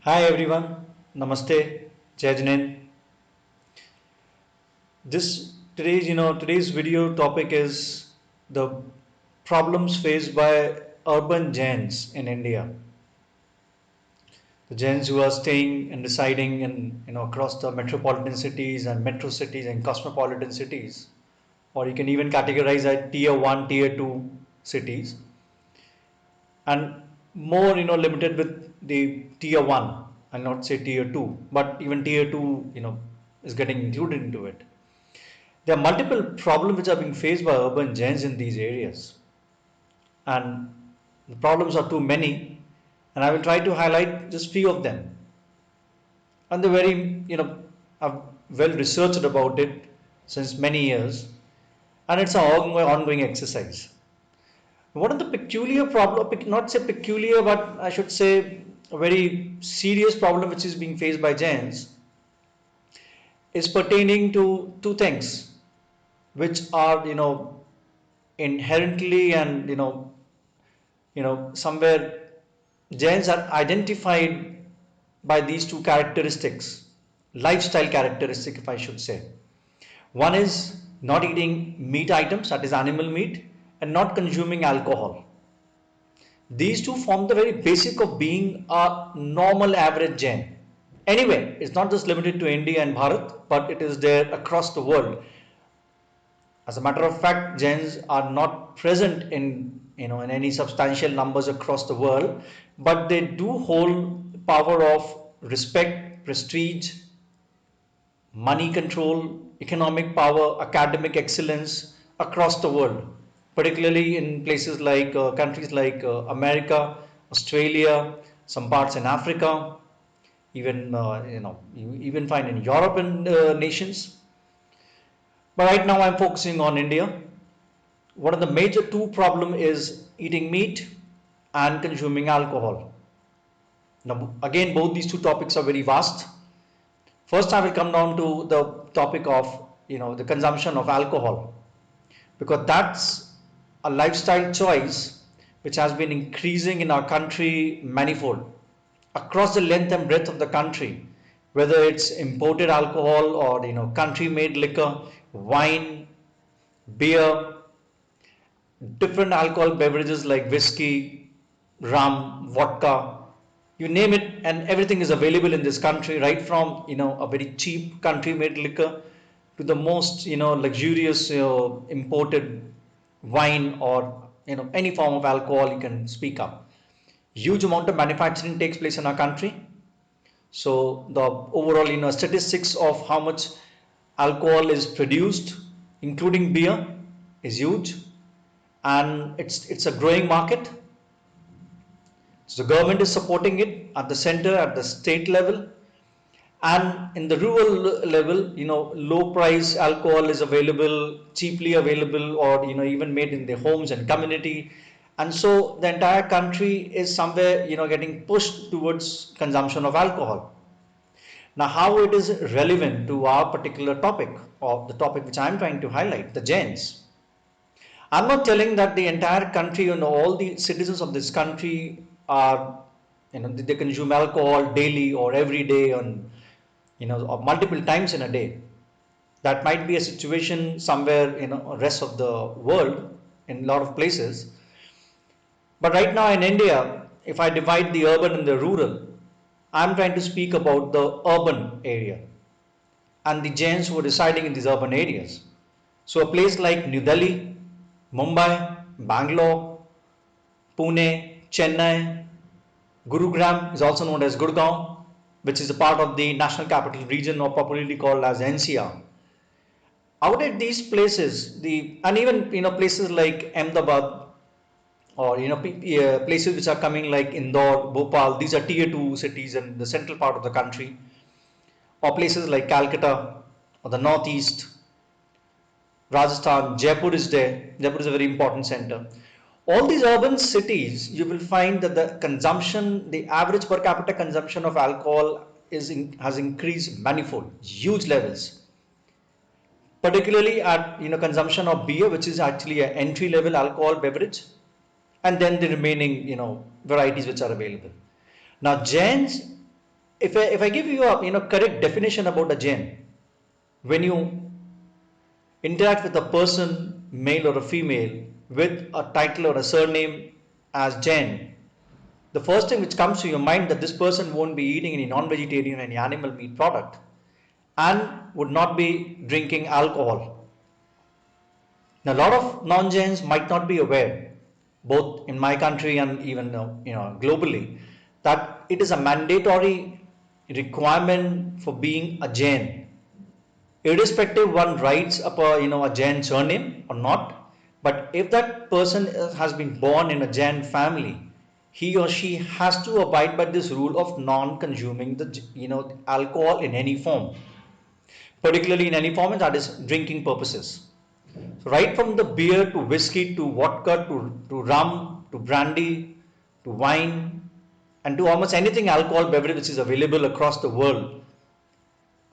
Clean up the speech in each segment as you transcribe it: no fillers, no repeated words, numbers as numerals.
Hi everyone, Namaste, Jai Jain. Today's video topic is the problems faced by urban Jains in India. The Jains who are staying and residing in across the metropolitan cities and metro cities and cosmopolitan cities, or you can even categorize as tier one, tier two cities, and more limited with the tier 1. I'll not say tier 2, but even tier 2 is getting included into it. There are multiple problems which are being faced by urban Jains in these areas, and the problems are too many, and I will try to highlight just few of them. And they're very, I've well researched about it since many years, and it's an ongoing exercise. One of the peculiar problem, not say peculiar, but I should say a very serious problem which is being faced by Jains is pertaining to two things, which are inherently and somewhere Jains are identified by these two characteristics, lifestyle characteristic, if I should say. One is not eating meat items, that is animal meat, and not consuming alcohol. These two form the very basic of being a normal average Jain. Anyway, it's not just limited to India and Bharat, but it is there across the world. As a matter of fact, Jains are not present in any substantial numbers across the world, but they do hold power of respect, prestige, money control, economic power, academic excellence across the world, particularly in places like countries like America, Australia, some parts in Africa, even you even find in European nations. But right now I'm focusing on India. One of the major two problem is eating meat and consuming alcohol. Now again, both these two topics are very vast. First, I will come down to the topic of the consumption of alcohol, because that's a lifestyle choice which has been increasing in our country manifold across the length and breadth of the country, whether it's imported alcohol or country made liquor, wine, beer, different alcohol beverages like whiskey, rum, vodka, you name it, and everything is available in this country, right from a very cheap country made liquor to the most luxurious imported wine, or any form of alcohol you can speak of. Huge amount of manufacturing takes place in our country, so the overall statistics of how much alcohol is produced, including beer, is huge, and it's a growing market. So the government is supporting it at the center, at the state level, and in the rural level, low price alcohol is available, cheaply available, or even made in their homes and community. And so the entire country is somewhere getting pushed towards consumption of alcohol. Now, how it is relevant to our particular topic, or the topic which I'm trying to highlight, the Jains. I'm not telling that the entire country and all the citizens of this country are, they consume alcohol daily or every day on, or multiple times in a day. That might be a situation somewhere in rest of the world in a lot of places. But right now in India, if I divide the urban and the rural, I'm trying to speak about the urban area and the Jains who are residing in these urban areas. So a place like New Delhi, Mumbai, Bangalore, Pune, Chennai, Gurugram is also known as Gurgaon, which is a part of the National Capital Region, or popularly called as NCR. Out at these places, the and even places like Ahmedabad, or places which are coming like Indore, Bhopal, these are tier 2 cities in the central part of the country, or places like Calcutta or the northeast, Rajasthan, Jaipur is there. Jaipur is a very important center. All these urban cities, you will find that the consumption, the average per capita consumption of alcohol has increased manifold, huge levels. Particularly at consumption of beer, which is actually an entry level alcohol beverage, and then the remaining varieties which are available. Now, Jains if I give you a correct definition about a Jain, when you interact with a person, male or a female, with a title or a surname as Jain, the first thing which comes to your mind that this person won't be eating any non-vegetarian, any animal meat product, and would not be drinking alcohol. Now, a lot of non-Jains might not be aware, both in my country and even globally, that it is a mandatory requirement for being a Jain, irrespective one writes up a Jain surname or not. But if that person has been born in a Jain family, he or she has to abide by this rule of non-consuming the alcohol in any form, particularly in any form, that is drinking purposes. So right from the beer to whiskey to vodka to rum to brandy to wine and to almost anything alcohol beverage which is available across the world,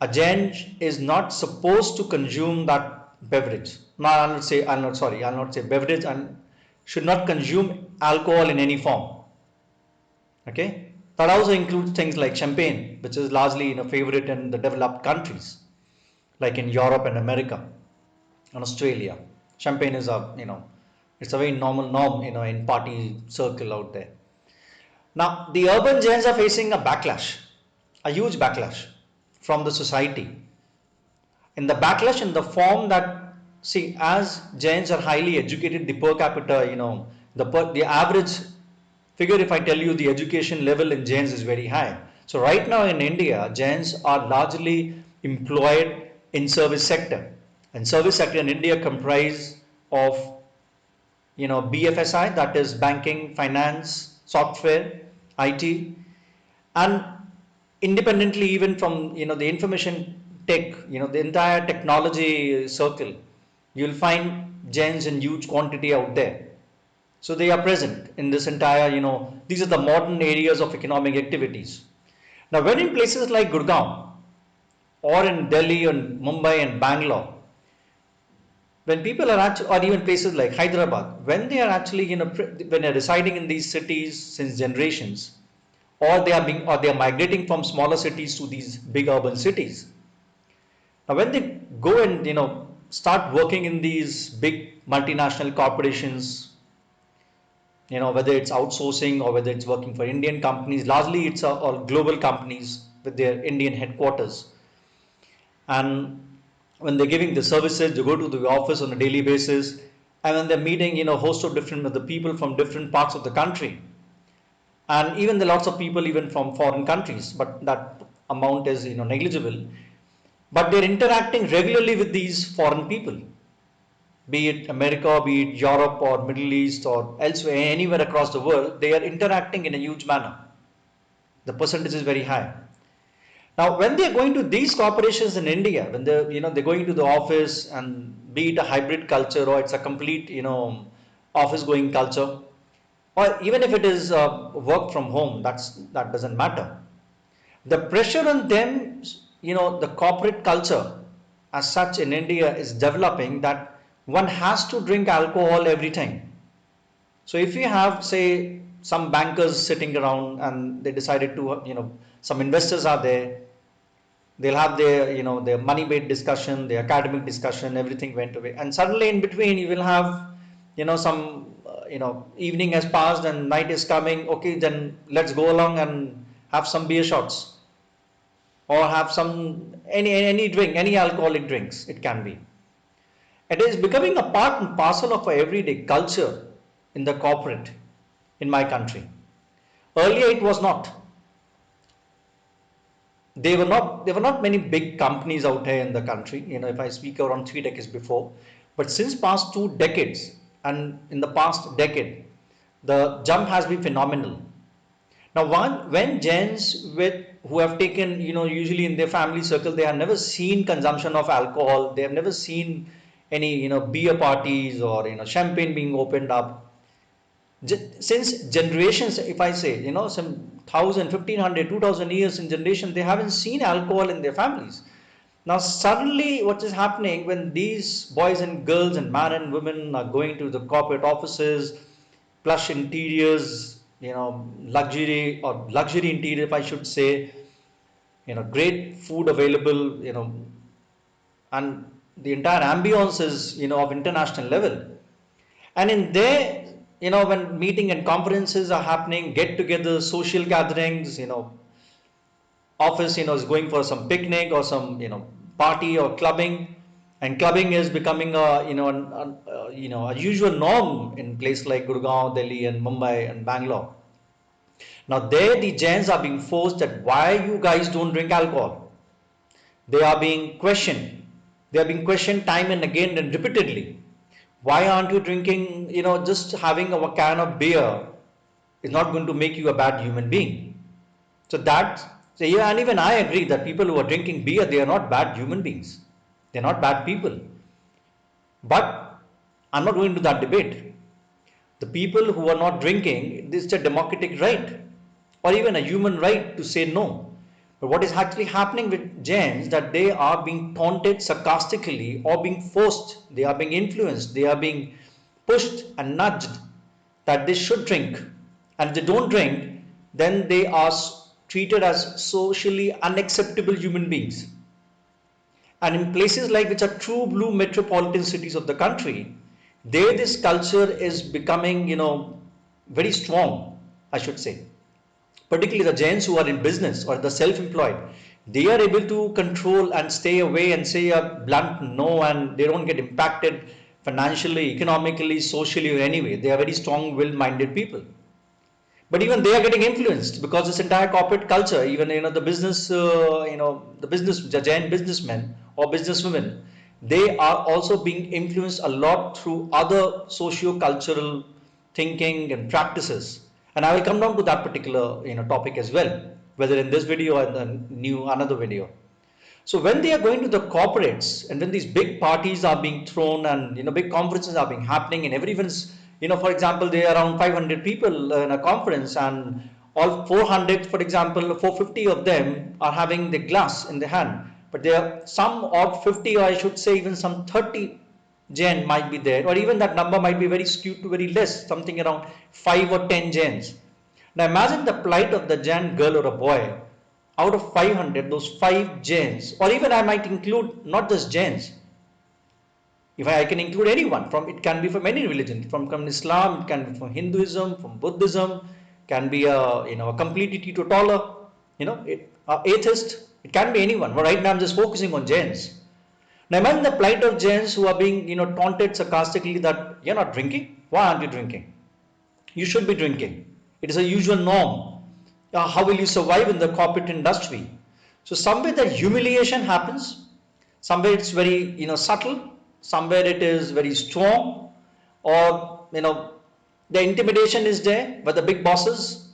a Jain is not supposed to consume that beverage. No, I'll not say beverage, and should not consume alcohol in any form. Okay, that also includes things like champagne, which is largely favorite in the developed countries, like in Europe and America and Australia. Champagne is it's a very normal norm in party circle out there. Now the urban Jains are facing a huge backlash from the society. In the backlash in the form that, see, as Jains are highly educated, the per capita, the average figure, if I tell you, the education level in Jains is very high. So right now in India, Jains are largely employed in service sector, and service sector in India comprise of BFSI, that is banking, finance, software, IT, and independently even from the information tech, the entire technology circle, you'll find Jains in huge quantity out there. So they are present in this entire, these are the modern areas of economic activities. Now, when in places like Gurgaon or in Delhi and Mumbai and Bangalore, when people are actually, or even places like Hyderabad, when they are actually, when they're residing in these cities since generations, or they are migrating from smaller cities to these big urban cities. Now, when they go and start working in these big multinational corporations, whether it's outsourcing or whether it's working for Indian companies, largely it's all global companies with their Indian headquarters. And when they're giving the services, they go to the office on a daily basis, and when they're meeting a host of different the people from different parts of the country, and even the lots of people even from foreign countries, but that amount is negligible. But they're interacting regularly with these foreign people, be it America, be it Europe or Middle East or elsewhere, anywhere across the world. They are interacting in a huge manner. The percentage is very high. Now, when they are going to these corporations in India, when they're going to the office, and be it a hybrid culture or it's a complete office going culture, or even if it is work from home, that doesn't matter. The pressure on them, the corporate culture as such in India is developing that one has to drink alcohol every time. So if you have, say, some bankers sitting around and they decided to, some investors are there, they'll have their, their money-based discussion, their academic discussion, everything went away. And suddenly in between you will have, some, evening has passed and night is coming. Okay, then let's go along and have some beer shots or have some, any drink, any alcoholic drinks it can be. It is becoming a part and parcel of our everyday culture in the corporate in my country. Earlier it was not. There were not many big companies out here in the country. If I speak around 3 decades before, but since past 2 decades and in the past decade, the jump has been phenomenal. Now, when Jains with who have taken, usually in their family circle, they have never seen consumption of alcohol. They have never seen any, beer parties or champagne being opened up. Since generations, if I say, some 1,000, 1,500, 2,000 years in generation, they haven't seen alcohol in their families. Now suddenly what is happening when these boys and girls and men and women are going to the corporate offices, plush interiors, luxury interior, if I should say, great food available, and the entire ambience is, of international level. And in there, when meeting and conferences are happening, get together, social gatherings, office, is going for some picnic or some, party or clubbing, and clubbing is becoming a, a usual norm in places like Gurgaon, Delhi, and Mumbai and Bangalore. Now there the Jains are being forced that why you guys don't drink alcohol. They are being questioned. They are being questioned time and again and repeatedly. Why aren't you drinking, just having a can of beer is not going to make you a bad human being. So yeah, and even I agree that people who are drinking beer, they are not bad human beings. They're not bad people. But I'm not going to that debate. The people who are not drinking, this is a democratic right or even a human right to say no. But what is actually happening with Jains that they are being taunted sarcastically or being forced, they are being influenced, they are being pushed and nudged that they should drink. And if they don't drink, then they are treated as socially unacceptable human beings. And in places like which are true blue metropolitan cities of the country, there this culture is becoming, very strong, I should say. Particularly the Jains who are in business or the self-employed, they are able to control and stay away and say a blunt no, and they don't get impacted financially, economically, socially, or anyway. They are very strong, will-minded people. But even they are getting influenced because this entire corporate culture, even the business, the Jain businessmen or businesswomen, they are also being influenced a lot through other socio-cultural thinking and practices. And I will come down to that particular topic as well, whether in this video or in the another video. So when they are going to the corporates and when these big parties are being thrown and big conferences are being happening and everyone's for example there are around 500 people in a conference and all 400 for example 450 of them are having the glass in their hand, but there are some odd 50 or I should say even some 30 Jain might be there, or even that number might be very skewed to very less, something around 5 or 10 Jains. Now imagine the plight of the Jain girl or a boy. Out of 500, those 5 Jains, or even I might include not just Jains, if I can include anyone from, it can be from any religion, from Islam, it can be from Hinduism, from Buddhism, can be a completely teetotaler, atheist, it can be anyone. But right now I'm just focusing on Jains. Now imagine the plight of Jains who are being taunted sarcastically that you're not drinking. Why aren't you drinking? You should be drinking. It is a usual norm. How will you survive in the corporate industry? So somewhere the humiliation happens, somewhere it's very subtle, somewhere it is very strong, or the intimidation is there by the big bosses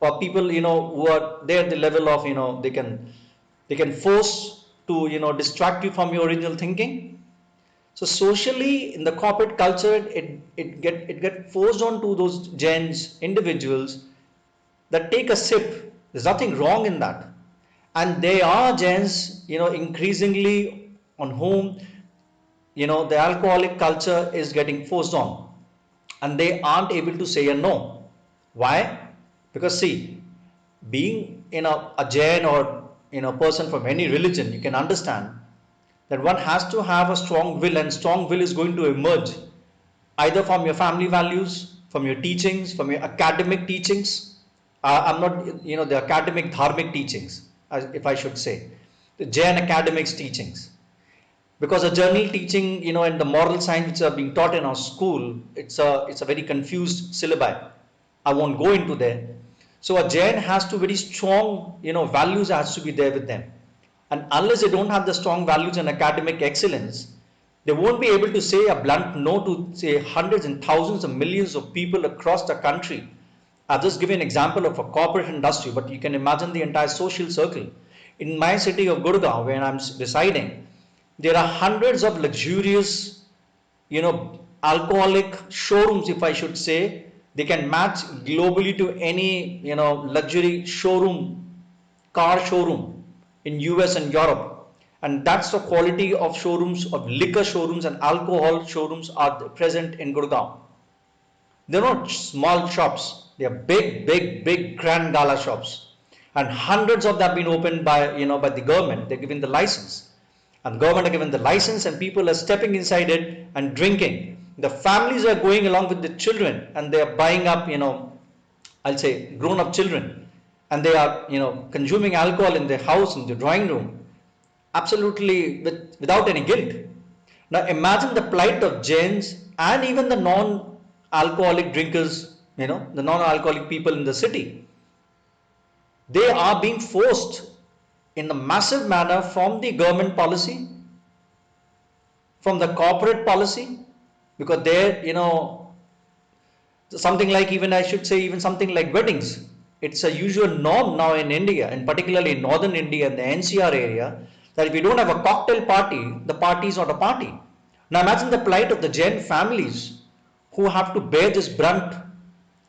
or people who are there at the level of they can force to distract you from your original thinking. So socially in the corporate culture, it get forced onto those Jains individuals that take a sip. There's nothing wrong in that, and they are Jains, increasingly on whom the alcoholic culture is getting forced on, and they aren't able to say a no. Why? Because see, being a Jain or person from any religion, you can understand that one has to have a strong will, and strong will is going to emerge either from your family values, from your teachings, from your academic teachings. I'm not, the academic dharmic teachings, if I should say, the Jain academics teachings. Because a journal teaching, and the moral science which are being taught in our school, it's a very confused syllabi. I won't go into there. So a Jain has to very strong, values has to be there with them. And unless they don't have the strong values and academic excellence, they won't be able to say a blunt no to say hundreds and thousands of millions of people across the country. I'll just give you an example of a corporate industry, but you can imagine the entire social circle. In my city of Gurgaon, where I'm residing, there are hundreds of luxurious, alcoholic showrooms, if I should say. They can match globally to any, luxury showroom, car showroom in US and Europe. And that's the quality of showrooms, of liquor showrooms and alcohol showrooms are present in Gurgaon. They're not small shops. They are big, big, big grand gala shops. and hundreds of them have been opened by by the government. They're giving the license, and the government are given the license, and people are stepping inside it and drinking. The families are going along with the children, and they are buying up I'll say grown up children, and they are consuming alcohol in their house, in the drawing room, absolutely without any guilt. Now imagine the plight of Jains and even the non-alcoholic drinkers, the non-alcoholic people in the city. They are being forced in a massive manner from the government policy, from the corporate policy, because there, something like, even I should say, even something like weddings. It's a usual norm now in India, and particularly in northern India and the NCR area, that if you don't have a cocktail party, the party is not a party. Now imagine the plight of the Jain families who have to bear this brunt,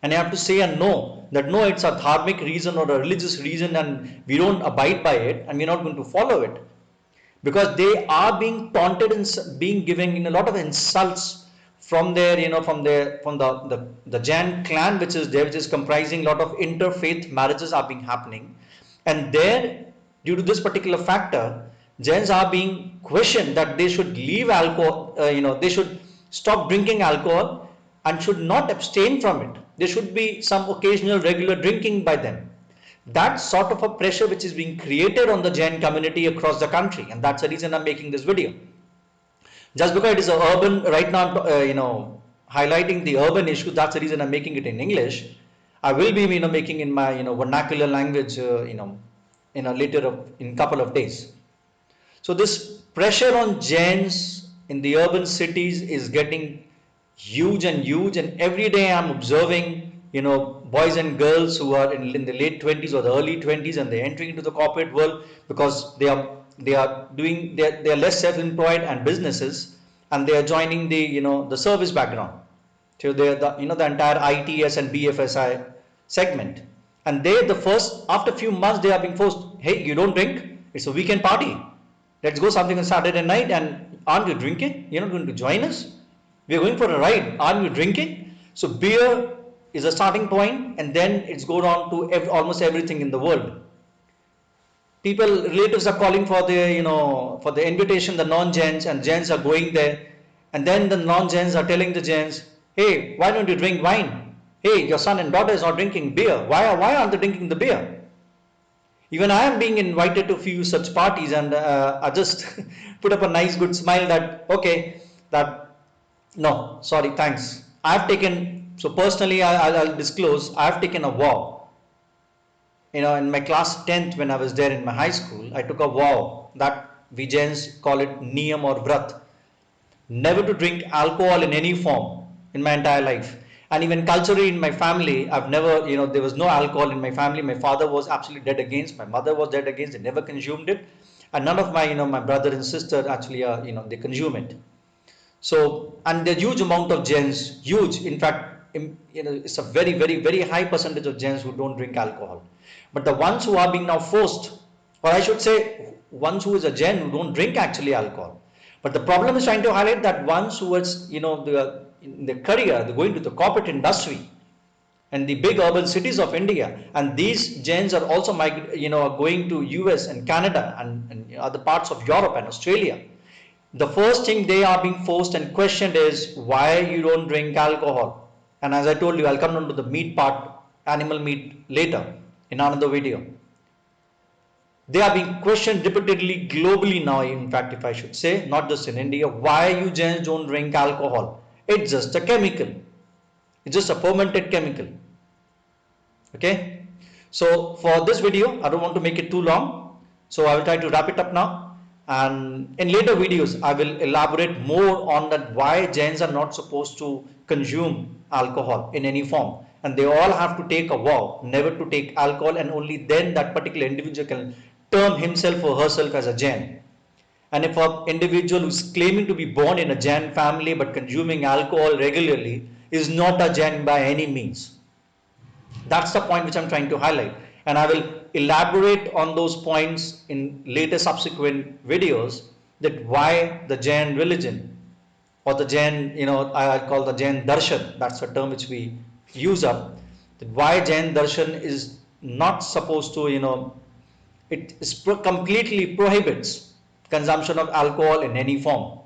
and you have to say and know that no, it's a dharmic reason or a religious reason, and we don't abide by it, and we're not going to follow it, because they are being taunted and being given a lot of insults from their from the Jain clan, which is there, which is comprising a lot of interfaith marriages are being happening, and there, due to this particular factor, Jains are being questioned that they should leave alcohol, they should stop drinking alcohol and should not abstain from it. There should be some occasional regular drinking by them. That's sort of a pressure which is being created on the Jain community across the country, and that's the reason I'm making this video. Just because it is a urban, right now highlighting the urban issue, that's the reason I'm making it in English. I will be making in my vernacular language in a couple of days. So this pressure on Jains in the urban cities is getting huge and huge, and every day I'm observing boys and girls who are in the late 20s or the early 20s, and they're entering into the corporate world because they are less self-employed and businesses, and they are joining the service background. So they're the entire ITS and BFSI segment, and the first, after a few months, they are being forced, hey, you don't drink, it's a weekend party, let's go something on Saturday night, and aren't you drinking? You're not going to join us? We're going for a ride, aren't you drinking? So beer is a starting point, and then it's go on to almost everything in the world. Relatives are calling for the invitation, the non-Jains, and Jains are going there, and then the non-Jains are telling the Jains, hey, why don't you drink wine? Hey, your son and daughter is not drinking beer. Why aren't they drinking the beer? Even I am being invited to a few such parties, and I just put up a nice good smile that, okay, that no, sorry, thanks. I've taken, so personally, I'll disclose, I've taken a vow. In my class 10th, when I was there in my high school, I took a vow that we Jains call it niyam or vrat, never to drink alcohol in any form in my entire life. And even culturally in my family, I've never, there was no alcohol in my family. My father was absolutely dead against, my mother was dead against, they never consumed it. And none of my, my brother and sister actually, they consume it. So, and the huge amount of Jains, huge, in fact, it's a very, very, very high percentage of Jains who don't drink alcohol. But the ones who are being now forced, or I should say, ones who is a Jain who don't drink actually alcohol. But the problem is trying to highlight that ones who is, in their career, they're going to the corporate industry and the big urban cities of India, and these Jains are also going to US and Canada and other parts of Europe and Australia. The first thing they are being forced and questioned is why you don't drink alcohol. And as I told you, I'll come on to the meat part, animal meat, later in another video. They are being questioned repeatedly globally now, in fact, if I should say, not just in India, why you Jains don't drink alcohol. It's just a chemical. It's just a fermented chemical. Okay. So for this video, I don't want to make it too long, so I will try to wrap it up now. And in later videos, I will elaborate more on that why Jains are not supposed to consume alcohol in any form. And they all have to take a vow never to take alcohol, and only then that particular individual can term himself or herself as a Jain. And if an individual who is claiming to be born in a Jain family but consuming alcohol regularly is not a Jain by any means. That's the point which I'm trying to highlight, and I will elaborate on those points in later subsequent videos, that why the Jain religion or the Jain, I call the Jain darshan, that's a term which we use up, that why Jain darshan is not supposed to, it is completely prohibits consumption of alcohol in any form.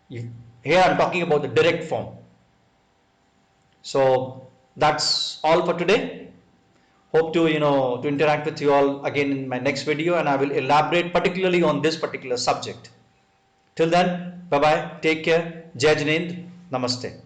Here I'm talking about the direct form. So that's all for today. Hope to, to interact with you all again in my next video, and I will elaborate particularly on this particular subject. Till then, bye bye, take care, Jai Jineendra, Namaste.